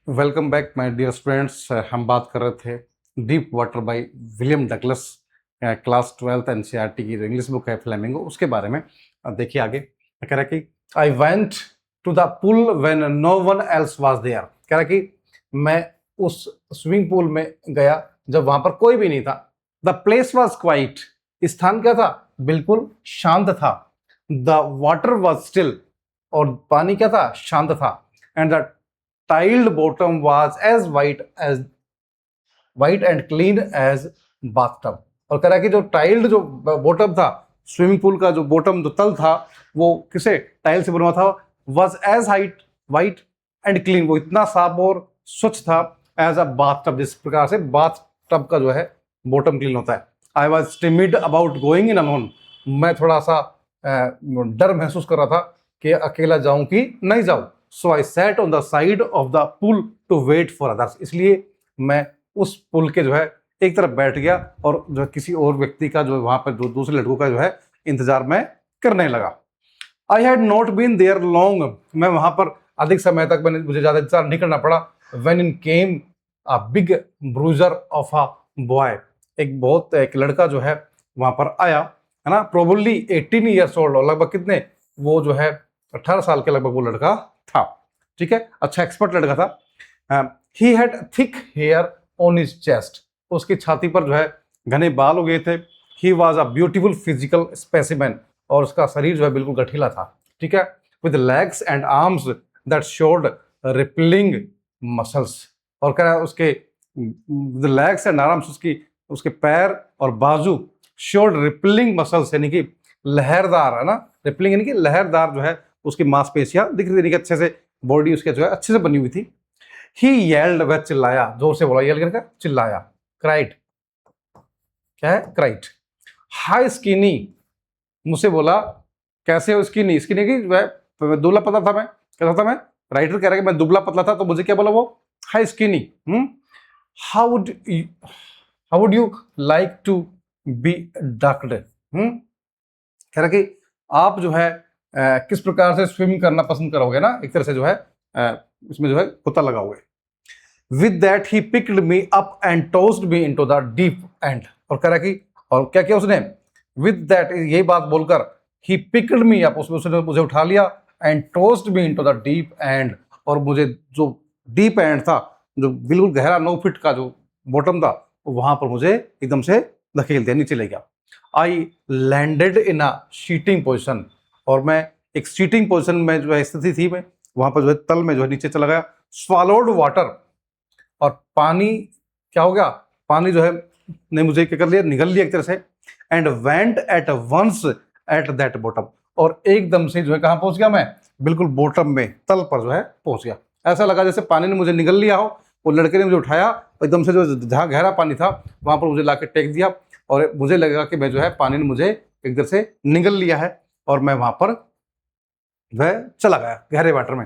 Welcome back my dear students. हम बात कर रहे थे deep water by William Douglas, class 12th NCERT की जो इंग्लिश बुक है फ्लेमिंगो, उसके बारे में। देखिए आगे कह रहा है कि I went to the pool when no one else was there. कह रहा है कि मैं उस स्विमिंग पूल में गया जब वहां पर कोई भी नहीं था। द प्लेस वॉज क्वाइट, स्थान क्या था? बिल्कुल शांत था। द वाटर वॉज स्टिल, और पानी क्या था? शांत था। And the tiled bottom was as white and clean as bathtub। और कह रहा है कि जो टाइल्ड जो बॉटम था, स्विमिंग पूल का जो बॉटम जो तल था, वो किसे टाइल से बना हुआ था। was as white and clean, वो इतना साफ और स्वच्छ था। एज अ बाथ टब, जिस प्रकार से बाथ टब का जो है बॉटम क्लीन होता है। I was timid about going in alone, मैं थोड़ा सा डर महसूस कर रहा था कि अकेला जाऊं कि नहीं जाऊं। So I sat on the side of the pool to wait for others, इसलिए मैं उस पुल के जो है एक तरफ बैठ गया और जो किसी और व्यक्ति का जो वहां पर जो दूसरे लड़कों का जो है इंतजार में करने लगा। I had not been there long, मैं वहां पर अधिक समय तक मुझे ज्यादा इंतजार नहीं करना पड़ा। When in came a big bruiser of a boy, एक लड़का जो है वहां पर आया, है ना। प्रोबेबली 18 ईयर्स ओल्ड, और लगभग कितने, वो जो है 18 साल के लगभग वो लड़का था। ठीक है, अच्छा एक्सपर्ट लड़का था। He had thick hair on his chest, उसकी छाती पर जो है घने बाल हो गए थे। He was a beautiful physical specimen, और उसका शरीर जो है बिल्कुल गठीला था। ठीक है, with legs and arms that showed rippling muscles, और कह रहा है उसके लेग्स एंड आर्म्स, उसके पैर और बाजू शोड रिपलिंग मसल्स, यानी कि लहरदार, है ना। रिपलिंग यानी कि लहरदार जो है उसकी मांसपेशियां दिख रही थी, अच्छे से बॉडी उसके जो है अच्छे से बनी हुई थी। ही येल्ड, वह चिल्लाया, जोर से बोला, येल करके चिल्लाया। क्राइट, क्या है? क्राइट। हाई स्किनी, मुझसे बोला कैसे हो स्किनी? स्किनी की वह दुबला पतला था, मैं कैसा था? मैं राइटर कह रहा है कि मैं दुबला पतला था, तो मुझे क्या बोला वो? Hi skinny. How would how would you like to be ducked? कह रहा कि आप जो है किस प्रकार से स्विम करना पसंद करोगे ना, एक तरह से जो है इसमें जो है कुत्ता लगाओगे। With that he picked me up and tossed me into the deep end, और कह रहा कि, और क्या किया उसने? विद दैट, यही बात बोलकर, ही पिक्ड मी अप, उसने मुझे उठा लिया, and tossed me into the deep end, और मुझे जो डीप एंड था, जो बिल्कुल गहरा 9 फीट का जो बॉटम था, वहां पर मुझे एकदम से धकेल दिया, नीचे ले गया। I landed in a sheeting position, और मैं एक शीटिंग पोजिशन में जो है स्थिति थी, मैं वहां पर जो है तल में जो है नीचे चला गया। स्वालोड वाटर, और पानी क्या हो गया? पानी जो है ने मुझे क्या कर लिया? निगल लिया एक तरह से। And went at once at that bottom, और एकदम से जो है कहां पहुंच गया मैं? बिल्कुल बॉटम में, तल पर जो है पहुंच गया। ऐसा लगा जैसे पानी ने मुझे निगल लिया हो। वो लड़के ने मुझे उठाया और एकदम से जो जहां गहरा पानी था वहां पर मुझे लाके टेक दिया, और मुझे लगा कि मैं जो है पानी ने मुझे एक तरह से निगल लिया है, और मैं वहां पर वह चला गया गहरे वाटर में।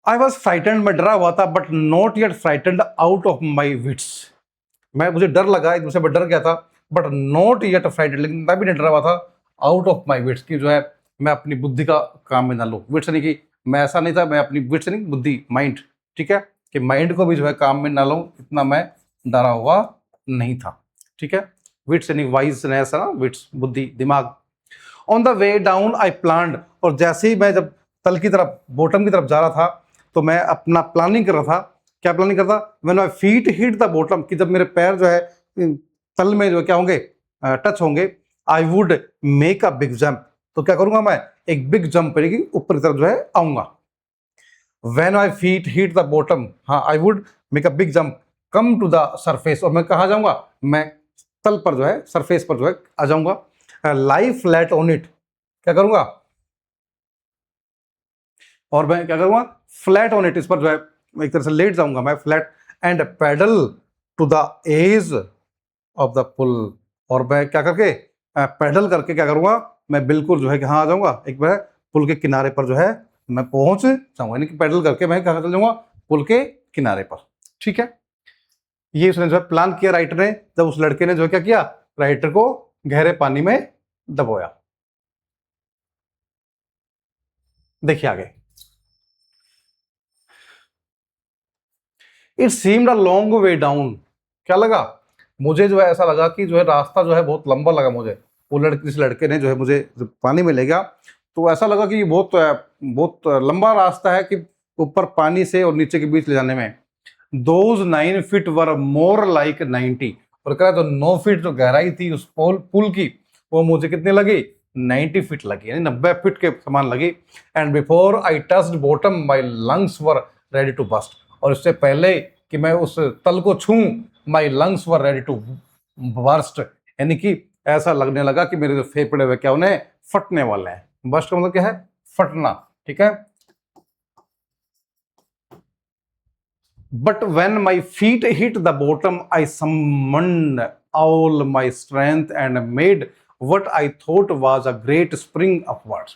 आई वॉज फ्राइटेंड, मैं डरा हुआ था, but not yet frightened out of my wits. मुझे डर लगा, एक दूसरे पर डर गया था, बट नॉट येट फ्राइटेंड, लेकिन मैं भी नहीं डरा हुआ था आउट ऑफ माई विट्स, की जो है मैं अपनी बुद्धि का काम में ना लूँ। विट्स यानी कि मैं ऐसा नहीं था, मैं अपनी विट्स यानी बुद्धि, माइंड, ठीक है, कि माइंड को भी जो है काम में ना लूँ, इतना मैं डरा हुआ नहीं था। ठीक है, विट्स यानी वाइजनेस, ना, विट्स बुद्धि, दिमाग। On the way down I planned, और जैसे ही मैं जब तल की तरफ, बॉटम की तरफ जा रहा था, तो मैं अपना प्लानिंग कर रहा था। क्या प्लानिंग करता? When my feet hit the bottom, कि जब मेरे पैर जो है तल में जो क्या होंगे, टच होंगे, आई would make a big jump, तो क्या करूंगा मैं? एक बिग जंप करेगी, ऊपर की तरफ जो है आऊंगा। When my feet hit the bottom, हाँ, I would make a big jump, come to the surface, और मैं कहा जाऊंगा? मैं तल पर जो है, सरफेस पर जो है आ जाऊंगा। लाई फ्लैट ऑन इट, क्या करूंगा? और मैं क्या करूंगा? फ्लैट ऑन इट, इस पर जो है एक तरह से लेट जाऊंगा मैं, flat. And paddle to the edge of the pool, और मैं क्या करके, पैडल करके क्या करूंगा? मैं बिल्कुल जो है कि हाँ आ जाऊंगा, एक बार पुल के किनारे पर जो है मैं पहुंच जाऊंगा, यानी कि पैडल करके मैं कहाँ चल जाऊंगा? पुल के किनारे पर। ठीक है, ये उसने जो है प्लान किया राइटर ने, जब उस लड़के ने जो है क्या किया? राइटर को गहरे पानी में दबोया। देखिए आगे। It seemed a long way down. क्या लगा मुझे, जो है ऐसा लगा कि जो है रास्ता जो है बहुत लंबा लगा मुझे। वो लड़के, जिस लड़के ने जो है मुझे पानी में ले गया, तो ऐसा लगा कि बहुत बहुत लंबा रास्ता है कि ऊपर पानी से और नीचे के बीच ले जाने में। Those 9 feet were more like 90। और कह रहा तो 9 फीट जो गहराई थी उस पुल की, वो मुझे कितने लगी, 90 फीट लगी, यानी 90 फीट के समान लगी। And before I touched bottom my lungs were ready to bust. और इससे पहले कि मैं उस तल को छूं, my lungs were ready to burst, यानी कि ऐसा लगने लगा कि मेरे जो फेफड़े हुए क्या उन्हें फटने वाले हैं। बस्ट का मतलब क्या है, फटना, ठीक है। But when my feet hit the bottom, I summoned all my strength and made what I thought was a great spring upwards.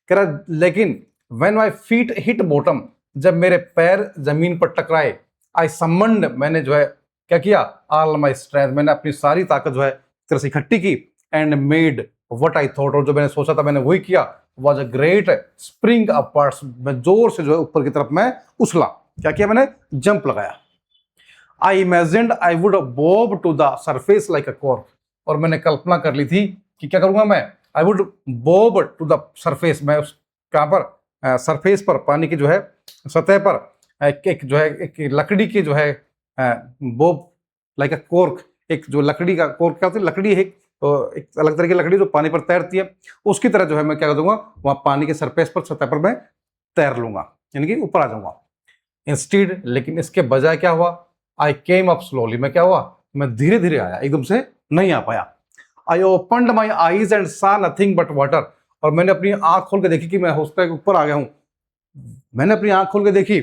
कह रहा लेकिन when my feet hit bottom, जब मेरे पैर जमीन पर टकराए, I summoned, मैंने जो है क्या किया, all my strength, मैंने अपनी सारी ताकत जो है तरह से इकट्ठी की, and made what I thought, और जो मैंने सोचा था मैंने वही किया, was a great spring upwards, मैं जोर से जो है ऊपर की तरफ मैं उछला। क्या किया मैंने, जंप लगाया। I imagined I would bob to the surface like a cork. और मैंने कल्पना कर ली थी कि क्या करूंगा मैं, I would bob to the surface, मैं उस कहां पर, सरफेस पर, पानी की जो है सतह पर, एक जो है एक लकड़ी की जो है बॉब लाइक अ कॉर्क, एक जो लकड़ी का कॉर्क क्या होती है, लकड़ी है एक अलग तरह की लकड़ी जो पानी पर तैरती है, उसकी तरह जो है मैं क्या कर दूंगा, वहां पानी के सरफेस पर, सतह पर मैं तैर लूंगा, यानी कि ऊपर आ जाऊंगा। इंस्टीड, लेकिन इसके बजाय क्या हुआ, आई केम अप स्लोली, मैं क्या हुआ, मैं धीरे धीरे आया, एकदम से नहीं आ पाया। I opened my eyes and सा नथिंग बट वाटर। और मैंने अपनी आंख खोल के देखी कि मैं होस्टल के ऊपर आ गया हूं। मैंने अपनी आंख खोल के देखी,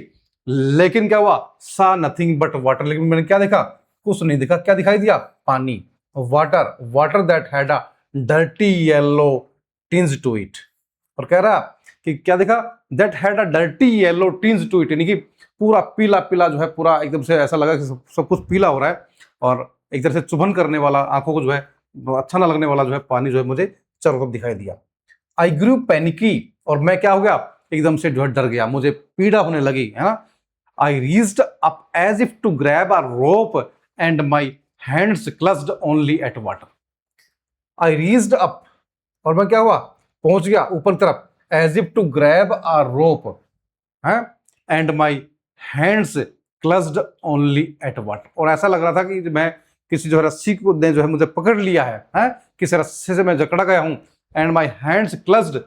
लेकिन क्या हुआ, सा नथिंग बट वाटर, लेकिन मैंने क्या देखा, कुछ नहीं दिखा। क्या दिखाई दिया, पानी, water, water that had a dirty yellow tinge to it. और कह रहा कि क्या देखा, that had a dirty yellow tinge to it, यानी कि पूरा पीला पीला जो है, पूरा एकदम से ऐसा लगा कि सब कुछ पीला हो रहा है, और एक तरह से चुभन करने वाला, आंखों को जो है अच्छा ना लगने वाला जो है पानी जो है मुझे चारों तरफ दिखाई दिया। आई ग्रू पैनिकी, और मैं क्या हो गया, एकदम से जो है डर गया, मुझे पीड़ा होने लगी, है ना। I reached up as if to grab a rope and my hands clutched only at water. I reached up, और मैं क्या हुआ, पहुंच गया ऊपर तरफ, as if to grab a rope है, and my hands clutched only at water. और ऐसा लग रहा था कि मैं किसी जो है रस्सी को ने जो है मुझे पकड़ लिया है, किसी रस्से से मैं जकड़ा गया हूं। And my hands clutched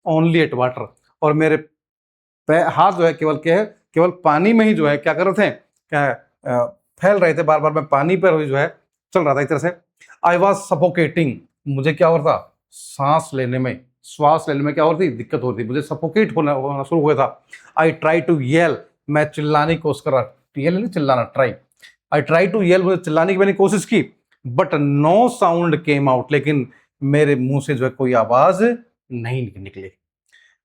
only at water, और मेरे हाथ जो है केवल क्या है, केवल पानी में ही जो है क्या कर रहे थे, क्या फैल रहे थे, बार बार मैं पानी पर ही जो है चल रहा था एक तरह से। आई वॉज सफोकेटिंग, मुझे क्या हो रहा था, सांस लेने में क्या हो रही थी, दिक्कत हो रही थी, मुझे सफोकेट होना शुरू हुआ था। आई ट्राई टू येल, मैं चिल्लाने की कोशिश कर रहा, येल नहीं चिल्लाना, try, I try to yell, मुझे चिल्लाने की मैंने कोशिश की, but no sound came out, लेकिन मेरे मुंह से जो है कोई आवाज नहीं निकली।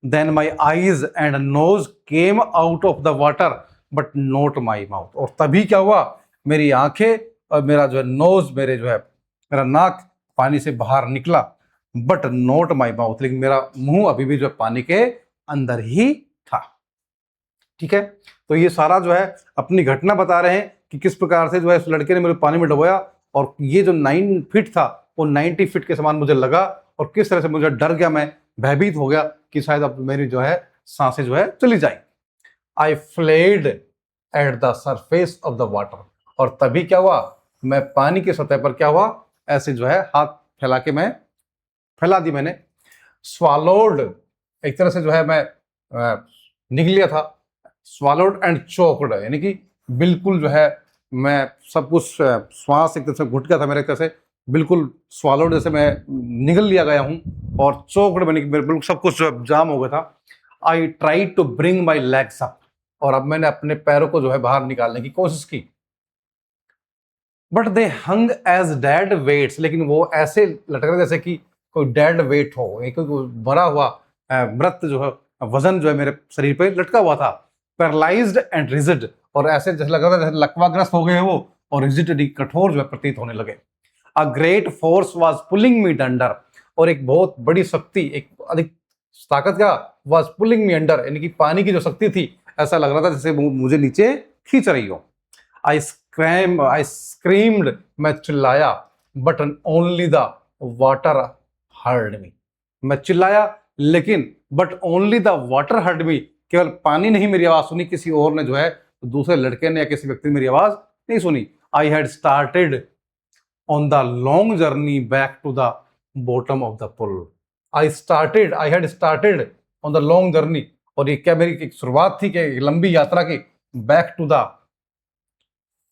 Then my eyes and nose came out of the water but not my mouth. और तभी क्या हुआ, मेरी आंखें और मेरा जो है नोज, मेरे जो है मेरा नाक पानी से बाहर निकला, बट नॉट माई माउथ, लेकिन मेरा मुंह अभी भी जो है पानी के अंदर ही था। ठीक है, तो ये सारा जो है अपनी घटना बता रहे हैं कि किस प्रकार से जो है उस लड़के ने मुझे पानी में डुबोया, और ये जो 9 फीट था वो 90 फीट के समान मुझे लगा, और किस तरह से मुझे डर गया, मैं भयभीत हो गया कि शायद अब मेरी जो है सांसें जो है चली जाए। I flailed at the surface of the water, और तभी क्या हुआ, मैं पानी की सतह पर क्या हुआ, ऐसे जो है हाथ फैला के मैं फैला दी मैंने। स्वालोड, एक तरह से जो है मैं निकल लिया था, स्वालोड एंड चोक्ड, यानी कि बिल्कुल जो है मैं सब कुछ श्वास एक तरह से घुट गया था मेरे, एक तरह से बिल्कुल स्वालोड जैसे मैं निगल लिया गया हूं, और चोक्ड मैंने बिल्कुल सब कुछ जाम हो गया था। I try to bring my legs up, और अब मैंने अपने पैरों को जो है बाहर निकालने की कोशिश की, but they hung as dead weights, लेकिन वो ऐसे लटक रहे जैसे कि कोई डेड वेट हो, कोई मरा हुआ मृत जो है वजन जो है मेरे शरीर पे लटका हुआ था। पैरालाइज्ड एंड रिजिड, और ऐसे जैसे लग रहा था जैसे लकवाग्रस्त हो गए वो, और रिजिड कठोर जो है प्रतीत होने लगे। A great force was pulling me under, और एक बहुत बड़ी शक्ति, एक अधिक ताकत का, वाज पुलिंग मी अंडर, यानी कि पानी की जो शक्ति थी, ऐसा लग रहा था जैसे मुझे नीचे खींच रही हो। आई स्क्रीम्ड, मैं चिल्लाया, but only the water heard me, मैं चिल्लाया लेकिन but only the water heard me, केवल पानी नहीं मेरी आवाज सुनी, किसी और ने जो है दूसरे लड़के ने या किसी व्यक्ति ने मेरी आवाज नहीं सुनी। I had started on the long journey back to the bottom of the pool. I had started on the long journey, और ये क्या मेरी एक शुरुआत थी कि लंबी यात्रा की, back to the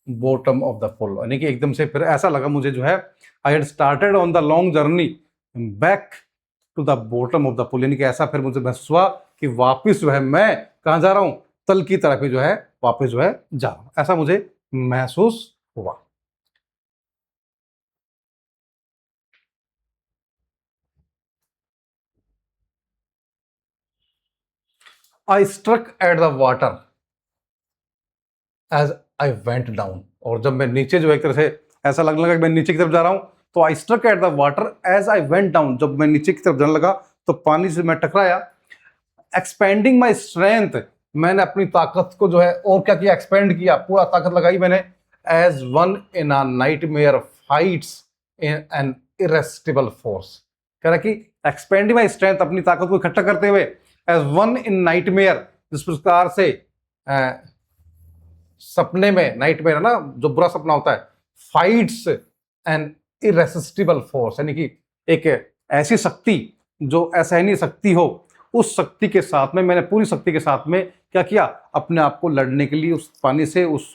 bottom of the pool, यानी कि एकदम से फिर ऐसा लगा मुझे जो है, I had started on the long journey back to the bottom of the pool, यानी कि ऐसा फिर मुझे महसूस हुआ कि वापस जो है मैं कहाँ जा रहा हूँ, तल की तरफ जो है वापस जो है जा रहा हूँ, ऐसा मुझे महसूस हुआ। I struck at the water as I went down, और जब मैं नीचे जो है एक तरह से ऐसा लगने लगा कि मैं नीचे की तरफ जा रहा हूं, तो I struck at the water as I went down, जब मैं नीचे की तरफ जाने लगा तो पानी से मैं टकराया। एक्सपेंडिंग माई स्ट्रेंथ, मैंने अपनी ताकत को जो है और क्या किया, एक्सपेंड किया, पूरा ताकत लगाई मैंने। As one in a nightmare fights in an irresistible force, कह रहा कि एक्सपेंडिंग माई स्ट्रेंथ, अपनी ताकत को इकट्ठा करते हुए, एज वन इन नाइटमेयर, जिस प्रकार से सपने में, नाइटमेयर है ना जो बुरा सपना होता है, फाइट्स एन इरेसिस्टिबल फोर्स, यानी कि एक ऐसी शक्ति जो असहनीय शक्ति हो, उस शक्ति के साथ में मैंने पूरी शक्ति के साथ में क्या किया, अपने आप को लड़ने के लिए उस पानी से उस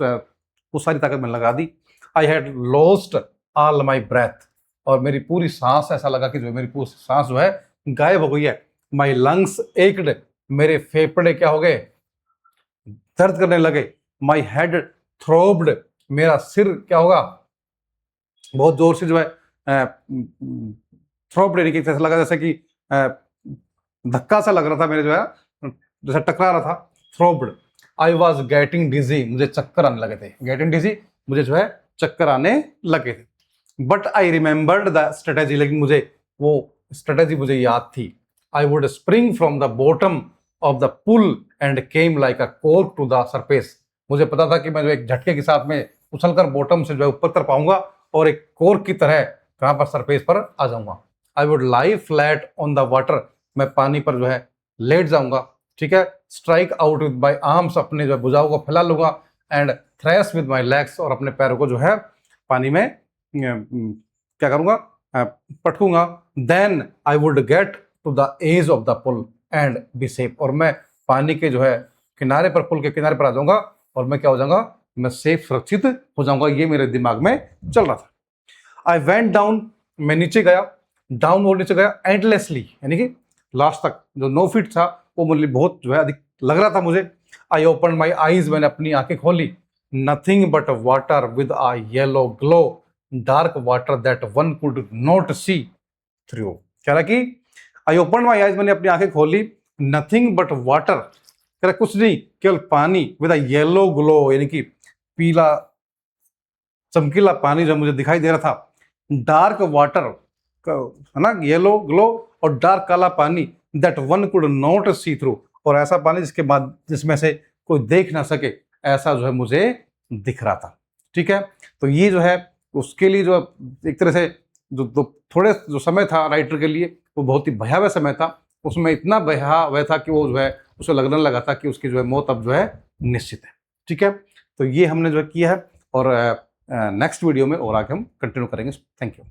सारी ताकत मैंने लगा दी। I had lost all my breath, और मेरी पूरी सांस, ऐसा लगा कि जो मेरी पूरी सांस जो है गायब हो गई है। माई लंग्स एकड, मेरे फेफड़े क्या हो गए, दर्द करने लगे। माई हेड थ्रोब्ड, मेरा सिर क्या होगा, बहुत जोर से जो है थ्रोब्ड, यानी कि ऐसा लगा जैसे कि धक्का सा लग रहा था मेरे, जो है जैसे टकरा रहा था, थ्रोब्ड। आई वॉज गेटिंग डिजी, मुझे चक्कर आने लगे थे, गेटिंग डिजी, मुझे जो है चक्कर आने लगे थे। But I remembered the strategy, लेकिन मुझे वो स्ट्रेटेजी मुझे याद थी। I would spring from the bottom of the pool and came like a cork to the surface, मुझे पता था कि मैं जो एक झटके के साथ में उछलकर बॉटम से जो है ऊपर तर पाऊंगा और एक कॉर्क की तरह कहां पर, सरफेस पर आ जाऊंगा। I would lie flat on the water, मैं पानी पर जो है लेट जाऊंगा, ठीक है। Strike out with my arms, अपने जो है भुजाओं को फैला लूंगा। एंड थ्रेस विद माई लेग्स, और अपने पैरों को जो है पानी में क्या करूंगा, पटकूंगा। Then I would get to the edge of the pool and be safe, और मैं पानी के जो है किनारे पर, पुल के किनारे पर आ जाऊंगा, और मैं क्या हो जाऊंगा, मैं सेफ, सुरक्षित हो जाऊंगा। ये मेरे दिमाग में चल रहा था। आई वेंट डाउन, मैं नीचे गया, डाउन और नीचे गया, एंडलेसली, यानी कि लास्ट तक, जो 9 फीट था वो मुझे बहुत जो है अधिक लग रहा था मुझे। आई ओपन माई आईज, मैंने अपनी आंखें खोली। Nothing but water with a yellow glow, dark water that one could not see through. कह रहा कि आई ओपन माई आईज, मैंने अपनी आंखें खोली, नथिंग बट वाटर, कह रहा कुछ नहीं, केवल पानी, विद अ येलो ग्लो, यानी कि पीला चमकीला पानी जो मुझे दिखाई दे रहा था। डार्क वाटर, है ना, येलो ग्लो, और डार्क काला पानी, that one could not see through, और ऐसा पानी जिसके बाद, जिसमें से कोई देख ना सके, ऐसा जो है मुझे दिख रहा था, ठीक है। तो ये जो है उसके लिए जो एक तरह से जो थोड़े जो समय था राइटर के लिए, वो बहुत ही भयावह समय था। उसमें इतना भयावह था कि वो जो है उसे लगने लगा था कि उसकी जो है मौत अब जो है निश्चित है, ठीक है। तो ये हमने जो है किया है, और नेक्स्ट वीडियो में और आगे हम कंटिन्यू करेंगे। Thank you.